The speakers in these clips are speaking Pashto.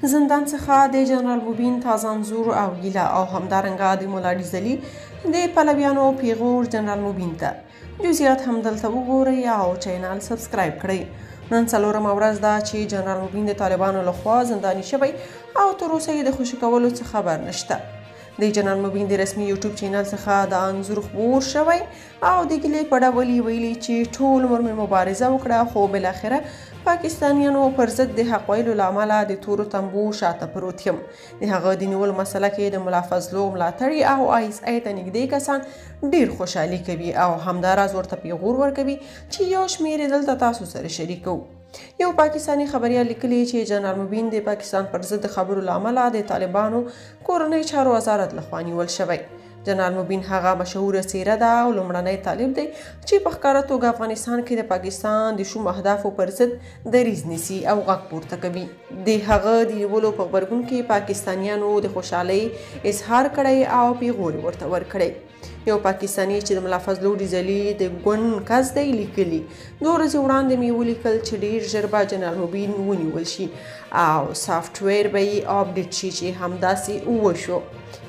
زندان څخه د جنرال موبین تازه انځور او ګیله او همدارنګه د مولا ډیزلي د پلویانو پیغور جنرال موبین ته. جزئیات هم دلته وګورئ او چینل سبسکرایب کړئ. نن څلورمه ورځ ده چې جنرال موبین د طالبانو لخوا زنداني شوی او تر اوسه یې د خوشي کولو څه خبر نشته. د جنرال موبین د رسمي یوټیوب چینل څخه د انځور خپور شوی او د ګیلې په ډول یې ویلي چې ټول عمر مې مبارزه وکړه خو بالاخره پاکستانیانو پر ضد د حق ویلو له امله د تورو تنبو شاته پروت یم. د هغه د نیولو مسله کې د ملا فضلو ملاتړي او ISI ته نږدې کسان ډیر خوشحالي کوي او همداراز ورته پیغور ورکوي چې یو شمېر یې دلته تاسو سره شریکو. یو پاکستانی خبریال لیکلی چې جنرال موبین د پاکستان پر ضد خبرو له امله د طالبانو کورنۍ چارو وزارت لخوا نیول شوی. جنرال موبین هغه مشهوره څیره ده او لومړنی طالب دی چې په ښکاره توګه افغانستان کې د پاکستان د شوم اهدافو پر ضد دریځ نیسي او غږ پورته کوي. د هغه د نیولو په غبرګون کې پاکستانیانو د خوشحالۍ اظهار کړی او پیغور ورته ورکړی. یو پاکستانی چې د ملا فضلو ډیزلي د ګوند کس دی لیکلي 2 ورځې وړاندې مې ولیکل چې ډیر ژر به جنرال موبین ونیول شي او سافټویر به یې اپډیټ شي چې همداسې وشو.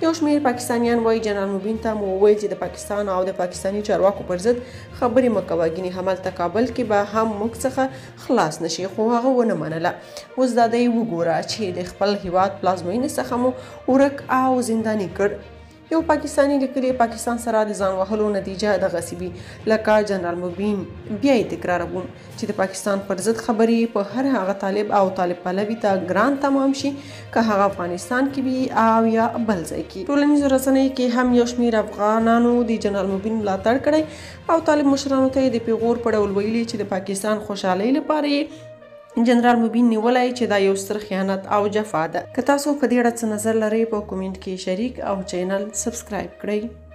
یو شمېر پاکستانیان وایي جنرال موبین ته مو وویل چې د پاکستان او د پاکستاني چارواکو پر ضد خبرې مه کوه ګینې هملته کابل کې به هم موږ څخه خلاص نشي خو هغه ونه منله. اوس دا دی وګوره چې د خپل هیواد پلازمینې څخه مو ورک او زنداني کړ. یو پاکستانی لیکلی پاکستان سره د ځان وهلو نتیجه دغسې وي لکه جنرال موبین بیا یې تکراروم چې د پاکستان پر ضد خبرې په هر هغه طالب او طالب پلوي ته ګران تمام شي که هغه افغانستان کې وي او یا بل ځای کې. ټولنیزو رسنیو کې هم یو شمېر افغانانو د جنرال موبین ملاتړ کړی او طالب مشرانو ته یې د پیغور په ډول ویلي چې د پاکستان خوشحالۍ لپاره یې جنرال موبین نیولای چې دا یو ستر خیانت او جفا ده. که تاسو په دې اړه څه نظر لرئ په کومنټ کې شریک او چینل سبسکرایب کړئ.